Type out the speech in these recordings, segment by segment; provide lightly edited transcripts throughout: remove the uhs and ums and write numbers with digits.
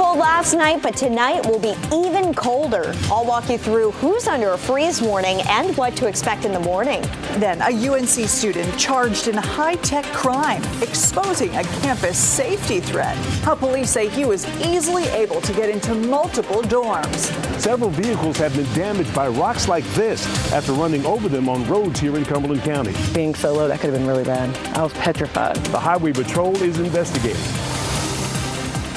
cold last night, but tonight will be even colder. I'll walk you through who's under a freeze warning and what to expect in the morning. Then a UNC student charged in high-tech crime, exposing a campus safety threat. How police say he was easily able to get into multiple dorms. Several vehicles have been damaged by rocks like this after running over them on roads here in Cumberland County. Being so low, that could have been really bad. I was petrified. The Highway Patrol is investigating.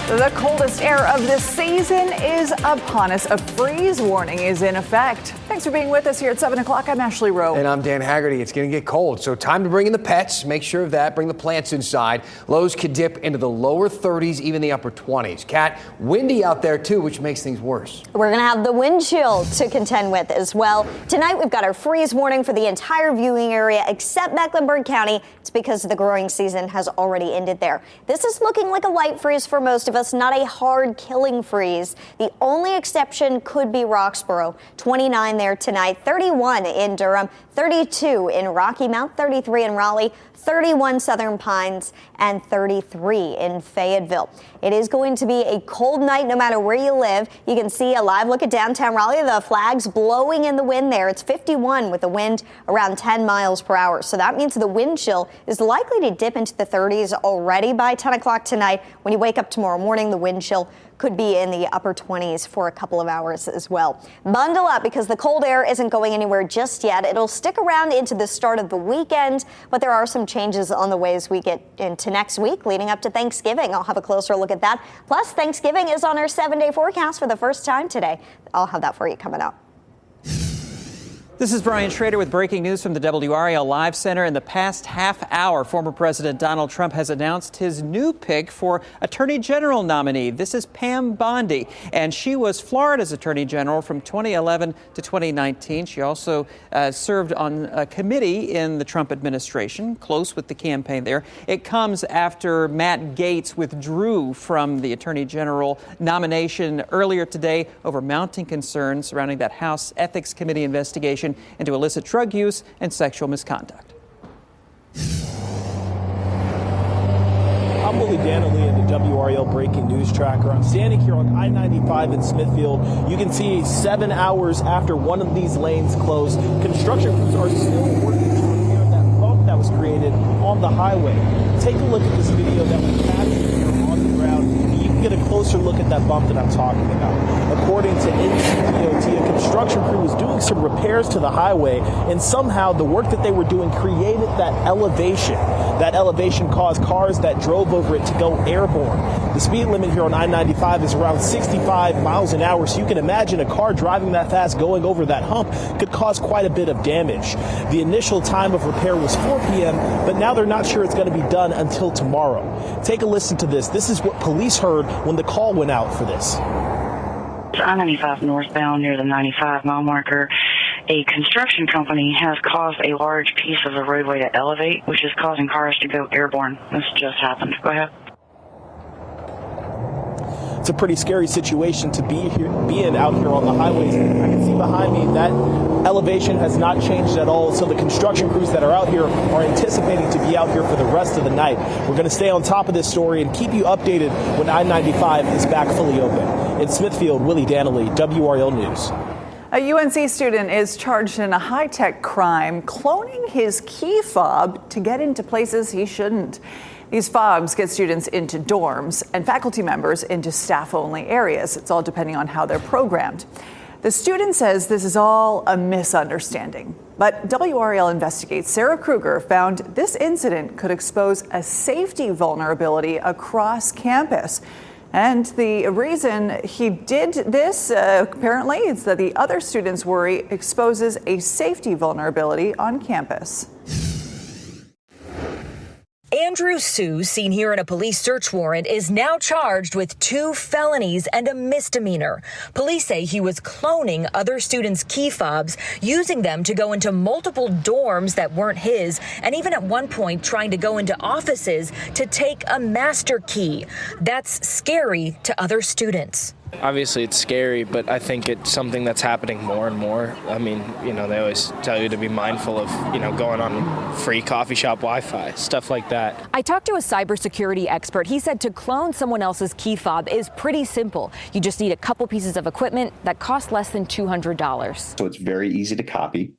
The coldest air of this season is upon us. A freeze warning is in effect. Thanks for being with us here at 7 o'clock. I'm Ashley Rowe. And I'm Dan Haggerty. It's going to get cold, so time to bring in the pets. Make sure of that. Bring the plants inside. Lows could dip into the lower 30s, even the upper 20s. Kat, windy out there, too, which makes things worse. We're going to have the wind chill to contend with as well. Tonight, we've got our freeze warning for the entire viewing area except Mecklenburg County. It's because the growing season has already ended there. This is looking like a light freeze for most of us. Not a hard killing freeze. The only exception could be Roxborough. 29 there tonight, 31 in Durham, 32 in Rocky Mount, 33 in Raleigh, 31 Southern Pines, and 33 in Fayetteville. It is going to be a cold night no matter where you live. You can see a live look at downtown Raleigh. The flags blowing in the wind there. It's 51 with a wind around 10 miles per hour. So that means the wind chill is likely to dip into the 30s already by 10 o'clock tonight. When you wake up tomorrow morning, the wind chill could be in the upper 20s for a couple of hours as well. Bundle up because the cold air isn't going anywhere just yet. It'll stick around into the start of the weekend, but there are some changes on the way as we get into next week leading up to Thanksgiving. I'll have a closer look at that. Plus, Thanksgiving is on our 7-day forecast for the first time today. I'll have that for you coming up. This is Brian Schrader with breaking news from the WRAL Live Center. In the past half hour, former President Donald Trump has announced his new pick for Attorney General nominee. This is Pam Bondi, and she was Florida's Attorney General from 2011 to 2019. She also served on a committee in the Trump administration, close with the campaign there. It comes after Matt Gaetz withdrew from the Attorney General nomination earlier today over mounting concerns surrounding that House Ethics Committee investigation into illicit drug use and sexual misconduct. I'm Willie Danley in the WRAL Breaking News Tracker. I'm standing here on I-95 in Smithfield. You can see 7 hours after one of these lanes closed, construction crews are still working to repair that bump that was created on the highway. Take a look at this video that we captured here on the ground. You can get a closer look at that bump that I'm talking about. According to NCDOT, a construction crew was doing some repairs to the highway, and somehow the work that they were doing created that elevation. That elevation caused cars that drove over it to go airborne. The speed limit here on I-95 is around 65 miles an hour, so you can imagine a car driving that fast going over that hump could cause quite a bit of damage. The initial time of repair was 4 p.m., but now they're not sure it's going to be done until tomorrow. Take a listen to this. This is what police heard when the call went out for this. I-95 northbound near the 95 mile marker. A construction company has caused a large piece of the roadway to elevate, which is causing cars to go airborne. This just happened. Go ahead. It's a pretty scary situation to be in out here on the highways. I can see behind me that elevation has not changed at all, so the construction crews that are out here are anticipating to be out here for the rest of the night. We're going to stay on top of this story and keep you updated when I-95 is back fully open. In Smithfield, Willie Danley, WRAL News. A UNC student is charged in a high-tech crime, cloning his key fob to get into places he shouldn't. These fobs get students into dorms and faculty members into staff-only areas. It's all depending on how they're programmed. The student says this is all a misunderstanding. But WRAL Investigates Sarah Kruger found this incident could expose a safety vulnerability across campus. And the reason he did this, apparently, is that the other students' worry exposes a safety vulnerability on campus. Andrew Sue, seen here in a police search warrant, is now charged with 2 felonies and a misdemeanor. Police say he was cloning other students' key fobs, using them to go into multiple dorms that weren't his, and even at one point trying to go into offices to take a master key. That's scary to other students. Obviously, it's scary, but I think it's something that's happening more and more. I mean, you know, they always tell you to be mindful of, you know, going on free coffee shop Wi-Fi, stuff like that. I talked to a cybersecurity expert. He said to clone someone else's key fob is pretty simple. You just need a couple pieces of equipment that cost less than $200. So it's very easy to copy,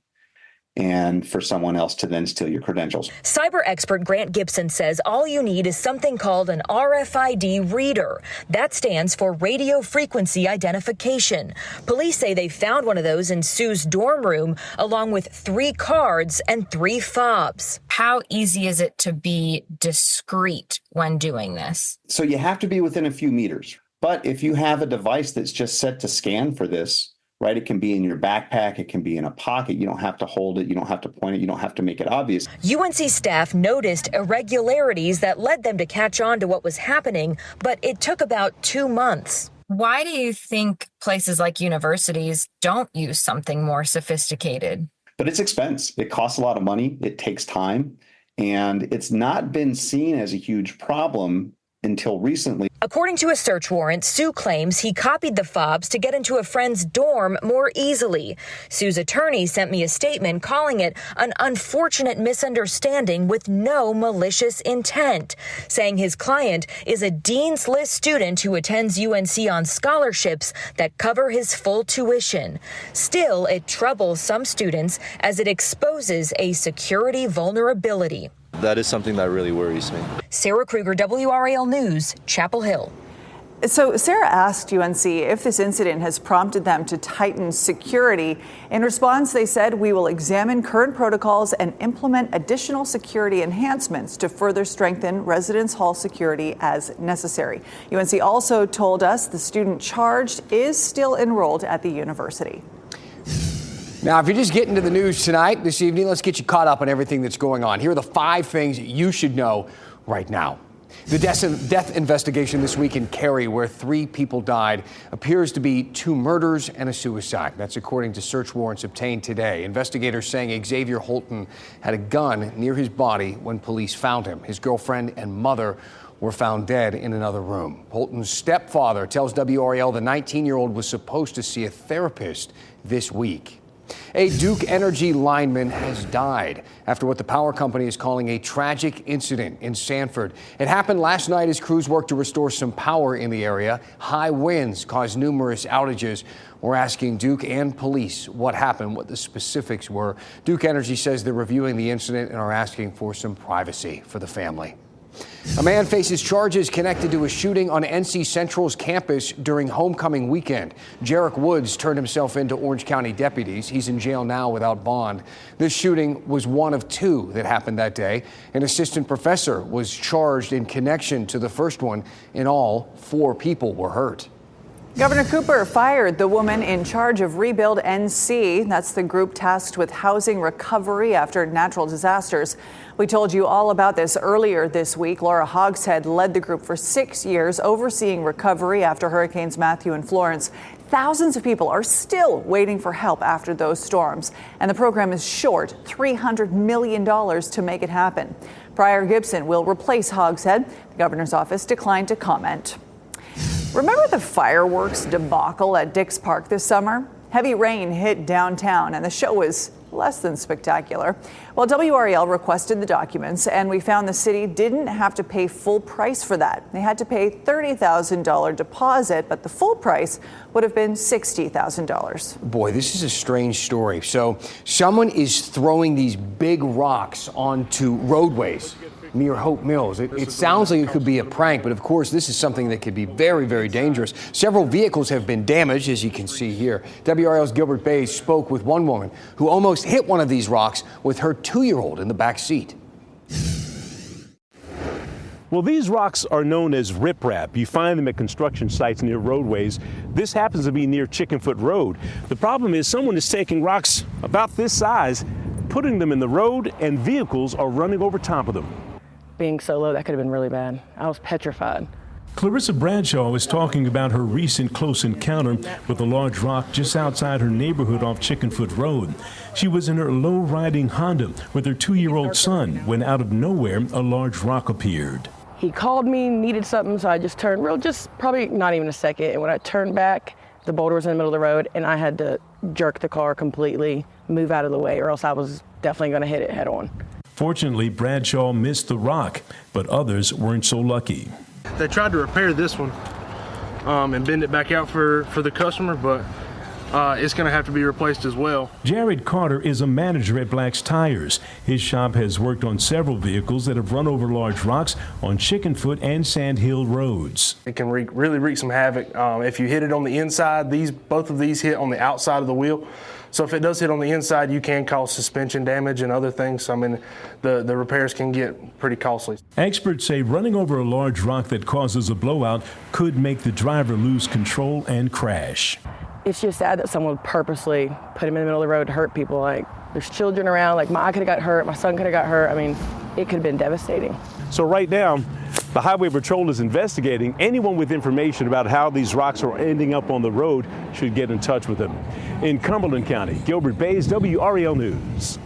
and for someone else to then steal your credentials. Cyber expert Grant Gibson says all you need is something called an RFID reader. That stands for radio frequency identification. Police say they found one of those in Sue's dorm room, along with 3 cards and 3 fobs. How easy is it to be discreet when doing this? So you have to be within a few meters. But if you have a device that's just set to scan for this, right? It can be in your backpack. It can be in a pocket. You don't have to hold it. You don't have to point it. You don't have to make it obvious. UNC staff noticed irregularities that led them to catch on to what was happening, but it took about 2 months. Why do you think places like universities don't use something more sophisticated? But it's expense. It costs a lot of money. It takes time. And it's not been seen as a huge problem until recently. According to a search warrant, Sue claims he copied the fobs to get into a friend's dorm more easily. Sue's attorney sent me a statement calling it an unfortunate misunderstanding with no malicious intent, saying his client is a Dean's List student who attends UNC on scholarships that cover his full tuition. Still, it troubles some students as it exposes a security vulnerability. That is something that really worries me. Sarah Kruger, WRAL News, Chapel Hill. So Sarah asked UNC if this incident has prompted them to tighten security. In response, they said, "We will examine current protocols and implement additional security enhancements to further strengthen residence hall security as necessary." UNC also told us the student charged is still enrolled at the university. Now, if you're just getting to the news tonight, this evening, let's get you caught up on everything that's going on. Here are the 5 things you should know right now. The death investigation this week in Cary, where 3 people died, appears to be 2 murders and a suicide. That's according to search warrants obtained today. Investigators saying Xavier Holton had a gun near his body when police found him. His girlfriend and mother were found dead in another room. Holton's stepfather tells WRAL the 19-year-old was supposed to see a therapist this week. A Duke Energy lineman has died after what the power company is calling a tragic incident in Sanford. It happened last night as crews worked to restore some power in the area. High winds caused numerous outages. We're asking Duke and police what happened, what the specifics were. Duke Energy says they're reviewing the incident and are asking for some privacy for the family. A man faces charges connected to a shooting on NC Central's campus during homecoming weekend. Jarek Woods turned himself into Orange County deputies. He's in jail now without bond. This shooting was one of 2 that happened that day. An assistant professor was charged in connection to the first one. In all, 4 people were hurt. Governor Cooper fired the woman in charge of Rebuild NC. That's the group tasked with housing recovery after natural disasters. We told you all about this earlier this week. Laura Hogshead led the group for 6 years, overseeing recovery after Hurricanes Matthew and Florence. Thousands of people are still waiting for help after those storms, and the program is short $300 million to make it happen. Pryor Gibson will replace Hogshead. The governor's office declined to comment. Remember the fireworks debacle at Dix Park this summer? Heavy rain hit downtown and the show was less than spectacular. Well, WRAL requested the documents and we found the city didn't have to pay full price for that. They had to pay $30,000 deposit, but the full price would have been $60,000. Boy, this is a strange story. So someone is throwing these big rocks onto roadways near Hope Mills. It sounds like it could be a prank, but of course this is something that could be very, very dangerous. Several vehicles have been damaged, as you can see here. WRAL's Gilbert Bays spoke with one woman who almost hit one of these rocks with her 2-year-old in the back seat. Well, these rocks are known as riprap. You find them at construction sites near roadways. This happens to be near Chickenfoot Road. The problem is someone is taking rocks about this size, putting them in the road, and vehicles are running over top of them. Being so low, that could have been really bad. I was petrified. Clarissa Bradshaw is talking about her recent close encounter with a large rock just outside her neighborhood off Chickenfoot Road. She was in her low-riding Honda with her 2-year-old son when out of nowhere a large rock appeared. He called me, needed something, so I just turned just probably not even a second. And when I turned back, the boulder was in the middle of the road, and I had to jerk the car completely, move out of the way, or else I was definitely going to hit it head on. Fortunately, Bradshaw missed the rock, but others weren't so lucky. They tried to repair this one and bend it back out for the customer, but it's going to have to be replaced as well. Jared Carter is a manager at Black's Tires. His shop has worked on several vehicles that have run over large rocks on Chickenfoot and Sand Hill roads. It can really wreak some havoc. If you hit it on the inside, both of these hit on the outside of the wheel. So if it does hit on the inside, you can cause suspension damage and other things. I mean, the repairs can get pretty costly. Experts say running over a large rock that causes a blowout could make the driver lose control and crash. It's just sad that someone would purposely put him in the middle of the road to hurt people. Like, there's children around, like I could have got hurt, my son could have got hurt. I mean, it could have been devastating. So right now, the Highway Patrol is investigating. Anyone with information about how these rocks are ending up on the road should get in touch with them. In Cumberland County, Gilbert Bays, WRAL News.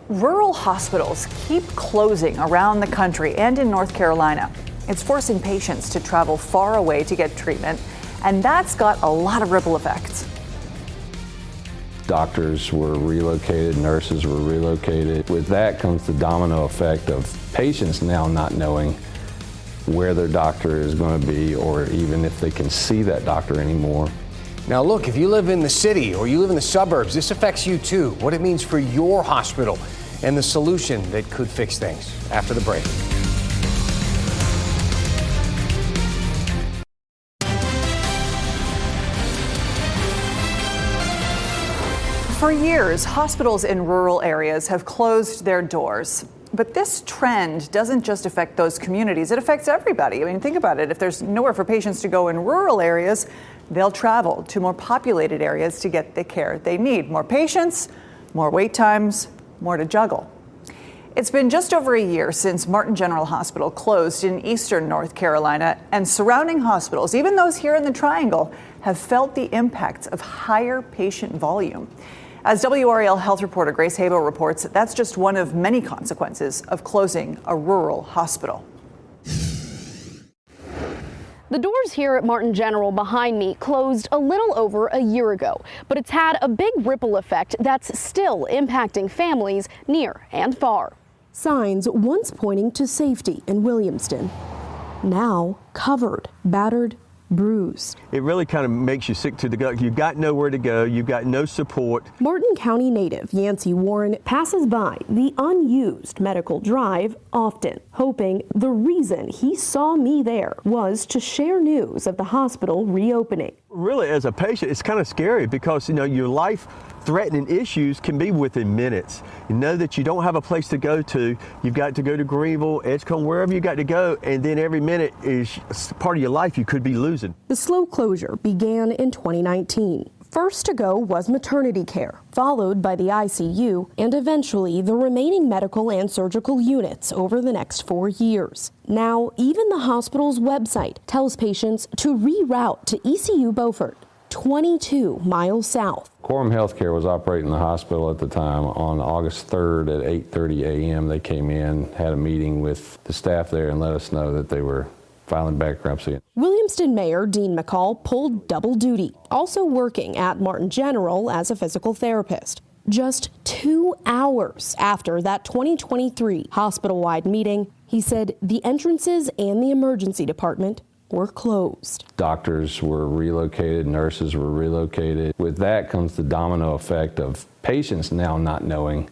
Rural hospitals keep closing around the country and in North Carolina. It's forcing patients to travel far away to get treatment, and that's got a lot of ripple effects. Doctors were relocated, nurses were relocated. With that comes the domino effect of patients now not knowing where their doctor is going to be, or even if they can see that doctor anymore. Now look, if you live in the city or you live in the suburbs, this affects you too. What it means for your hospital and the solution that could fix things. After the break. For years, hospitals in rural areas have closed their doors. But this trend doesn't just affect those communities, it affects everybody. I mean, think about it. If there's nowhere for patients to go in rural areas, they'll travel to more populated areas to get the care they need. More patients, more wait times, more to juggle. It's been just over a year since Martin General Hospital closed in eastern North Carolina, and surrounding hospitals, even those here in the Triangle, have felt the impacts of higher patient volume. As WRAL health reporter Grace Habo reports, that's just one of many consequences of closing a rural hospital. The doors here at Martin General behind me closed a little over a year ago, but it's had a big ripple effect that's still impacting families near and far. Signs once pointing to safety in Williamston, now covered, battered, bruised. It really kind of makes you sick to the gut. You've got nowhere to go. You've got no support. Martin County native Yancey Warren passes by the unused medical drive often, hoping the reason he saw me there was to share news of the hospital reopening. Really, as a patient, it's kind of scary because, you know, your life-threatening issues can be within minutes. You know that you don't have a place to go to. You've got to go to Greenville, Edgecombe, wherever you got to go, and then every minute is part of your life you could be losing. The slow closure began in 2019. First to go was maternity care, followed by the ICU, and eventually the remaining medical and surgical units over the next 4 years. Now, even the hospital's website tells patients to reroute to ECU Beaufort, 22 miles south. Quorum Healthcare was operating the hospital at the time. On August 3rd at 8:30 a.m. they came in, had a meeting with the staff there, and let us know that they were filing bankruptcy. Williamston Mayor Dean McCall pulled double duty, also working at Martin General as a physical therapist. Just 2 hours after that 2023 hospital-wide meeting, he said the entrances and the emergency department were closed. Doctors were relocated, nurses were relocated. With that comes the domino effect of patients now not knowing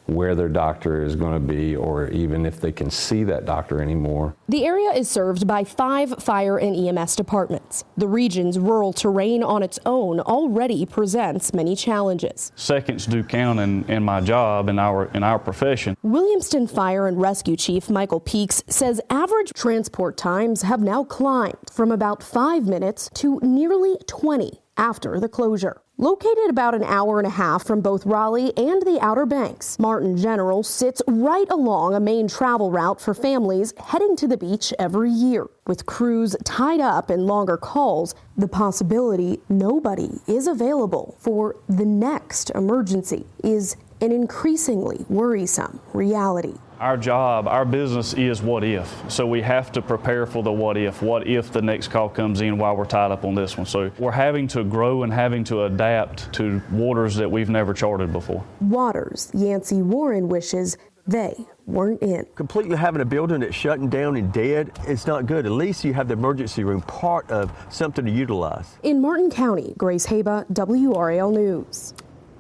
where their doctor is going to be, or even if they can see that doctor anymore. The area is served by 5 fire and EMS departments. The region's rural terrain on its own already presents many challenges. Seconds do count in my job, in our profession. Williamston Fire and Rescue Chief Michael Peaks says average transport times have now climbed from about 5 minutes to nearly 20 after the closure. Located about an hour and a half from both Raleigh and the Outer Banks, Martin General sits right along a main travel route for families heading to the beach every year. With crews tied up in longer calls, the possibility nobody is available for the next emergency is an increasingly worrisome reality. Our job, our business is what if. So we have to prepare for the what if. What if the next call comes in while we're tied up on this one? So we're having to grow and having to adapt to waters that we've never charted before. Waters Yancey Warren wishes they weren't in. Completely having a building that's shutting down and dead, it's not good. At least you have the emergency room, part of something to utilize. In Martin County, Grace Haba, WRAL News.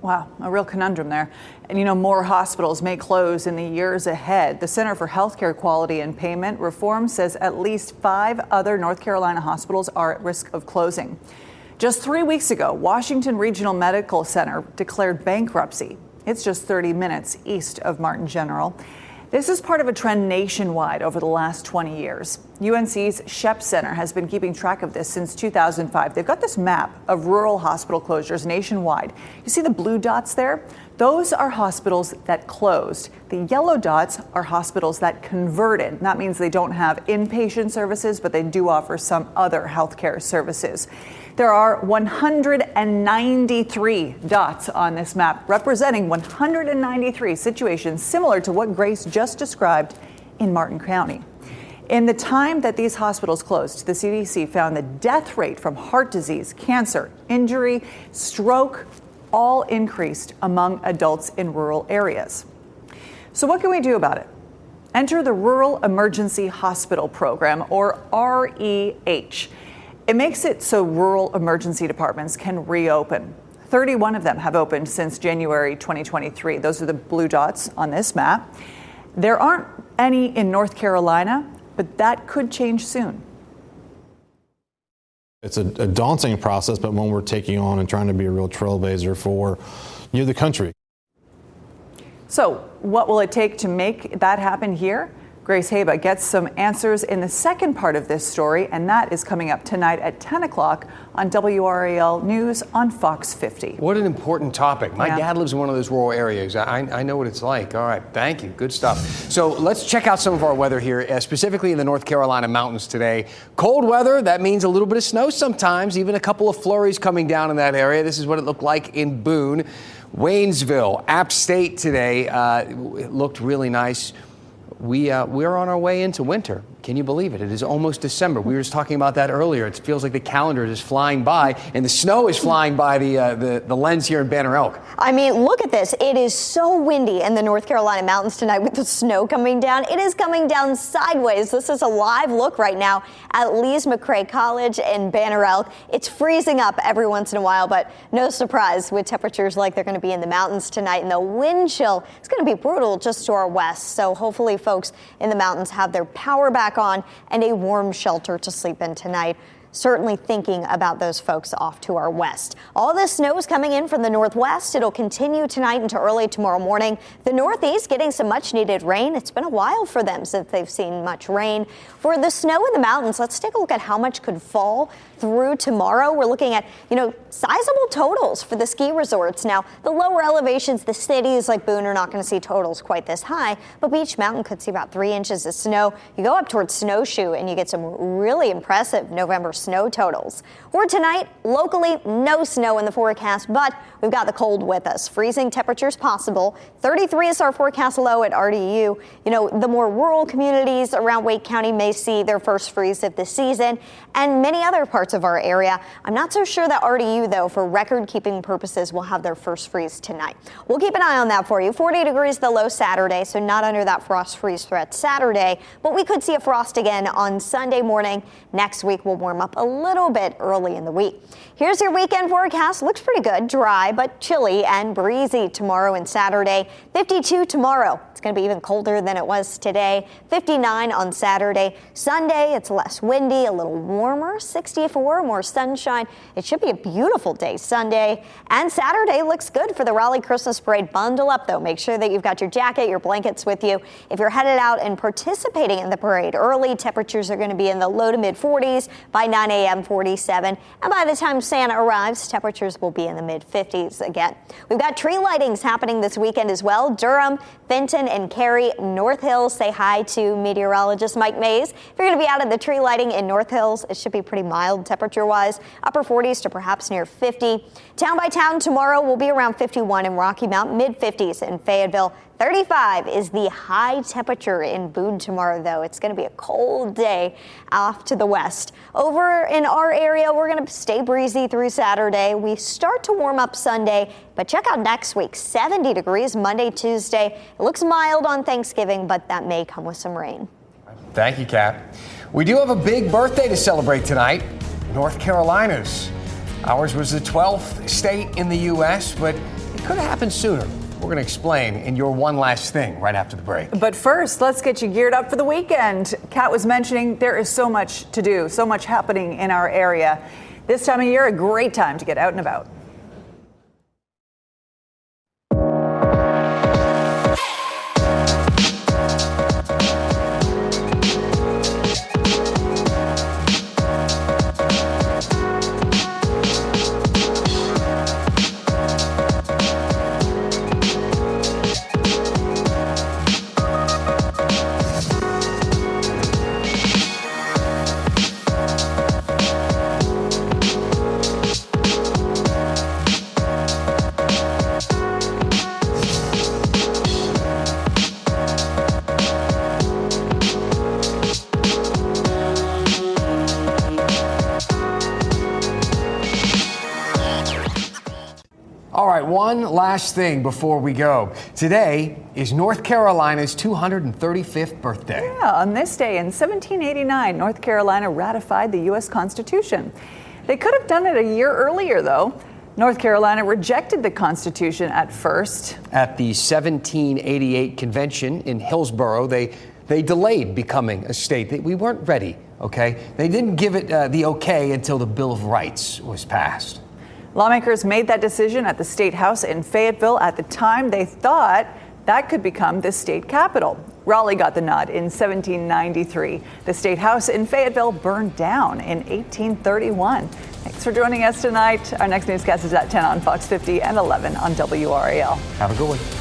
Wow, a real conundrum there. And you know, more hospitals may close in the years ahead. The Center for Healthcare Quality and Payment Reform says at least 5 other North Carolina hospitals are at risk of closing. Just 3 weeks ago, Washington Regional Medical Center declared bankruptcy. It's just 30 minutes east of Martin General. This is part of a trend nationwide over the last 20 years. UNC's Shep Center has been keeping track of this since 2005. They've got this map of rural hospital closures nationwide. You see the blue dots there? Those are hospitals that closed. The yellow dots are hospitals that converted. That means they don't have inpatient services, but they do offer some other healthcare services. There are 193 dots on this map, representing 193 situations similar to what Grace just described in Martin County. In the time that these hospitals closed, the CDC found the death rate from heart disease, cancer, injury, stroke, all increased among adults in rural areas. So what can we do about it? Enter the Rural Emergency Hospital Program, or REH. It makes it so rural emergency departments can reopen. 31 of them have opened since January 2023. Those are the blue dots on this map. There aren't any in North Carolina, but that could change soon. It's a daunting process, but one we're taking on and trying to be a real trailblazer for the country. So what will it take to make that happen here? Grace Haba gets some answers in the second part of this story, and that is coming up tonight at 10 o'clock on WRAL News on Fox 50. What an important topic. My dad lives in one of those rural areas. I know what it's like. All right, thank you. Good stuff. So let's check out some of our weather here, specifically in the North Carolina mountains today. Cold weather, that means a little bit of snow sometimes, even a couple of flurries coming down in that area. This is what it looked like in Boone. Waynesville, App State today, it looked really nice. We're on our way into winter. Can you believe it? It is almost December. We were just talking about that earlier. It feels like the calendar is flying by, and the snow is flying by the lens here in Banner Elk. I mean, look at this. It is so windy in the North Carolina mountains tonight with the snow coming down. It is coming down sideways. This is a live look right now at Lee's McRae College in Banner Elk. It's freezing up every once in a while, but no surprise with temperatures like they're going to be in the mountains tonight. And the wind chill is going to be brutal just to our west. So hopefully folks in the mountains have their power back on and a warm shelter to sleep in tonight. Certainly thinking about those folks off to our west. All this snow is coming in from the northwest. It'll continue tonight into early tomorrow morning. The northeast getting some much needed rain. It's been a while for them since they've seen much rain. For the snow in the mountains, let's take a look at how much could fall through tomorrow. We're looking at, sizable totals for the ski resorts. Now, the lower elevations, the cities like Boone are not going to see totals quite this high, but Beach Mountain could see about 3 inches of snow. You go up towards Snowshoe and you get some really impressive November snow totals. For tonight, locally, no snow in the forecast, but we've got the cold with us. Freezing temperatures possible. 33 is our forecast low at RDU. The more rural communities around Wake County may see their first freeze of the season, and many other parts of our area. I'm not so sure that RDU, though, for record-keeping purposes, will have their first freeze tonight. We'll keep an eye on that for you. 40 degrees the low Saturday, so not under that frost freeze threat Saturday, but we could see a frost again on Sunday morning. Next week will warm up a little bit early in the week. Here's your weekend forecast. Looks pretty good. Dry, but chilly and breezy tomorrow and Saturday. 52 tomorrow. It's going to be even colder than it was today. 59 on Saturday. Sunday, it's less windy, a little warmer. 64, more sunshine. It should be a beautiful day Sunday. And Saturday looks good for the Raleigh Christmas Parade. Bundle up, though. Make sure that you've got your jacket, your blankets with you. If you're headed out and participating in the parade early, temperatures are going to be in the low to mid 40s. By 9 a.m., 47. And by the time Santa arrives, temperatures will be in the mid 50s again. We've got tree lightings happening this weekend as well. Durham, Fenton, and Cary, North Hills. Say hi to meteorologist Mike Mays. If you're going to be out at the tree lighting in North Hills, it should be pretty mild temperature-wise, upper 40s to perhaps near 50. Town by town tomorrow will be around 51 in Rocky Mount, mid 50s in Fayetteville, 35 is the high temperature in Boone tomorrow, though. It's going to be a cold day off to the west. Over in our area, we're going to stay breezy through Saturday. We start to warm up Sunday, but check out next week. 70 degrees Monday, Tuesday. It looks mild on Thanksgiving, but that may come with some rain. Thank you, Cap. We do have a big birthday to celebrate tonight. North Carolina's. Ours was the 12th state in the U.S., but it could have happened sooner. We're going to explain in your one last thing right after the break. But first, let's get you geared up for the weekend. Kat was mentioning there is so much to do, so much happening in our area. This time of year, a great time to get out and about. All right, one last thing before we go. Today is North Carolina's 235th birthday. Yeah, on this day in 1789, North Carolina ratified the U.S. Constitution. They could have done it a year earlier, though. North Carolina rejected the Constitution at first. At the 1788 convention in Hillsborough, they delayed becoming a state. We weren't ready, okay? They didn't give it the okay until the Bill of Rights was passed. Lawmakers made that decision at the State House in Fayetteville. At the time, they thought that could become the state capital. Raleigh got the nod in 1793. The State House in Fayetteville burned down in 1831. Thanks for joining us tonight. Our next newscast is at 10 on Fox 50 and 11 on WRAL. Have a good one.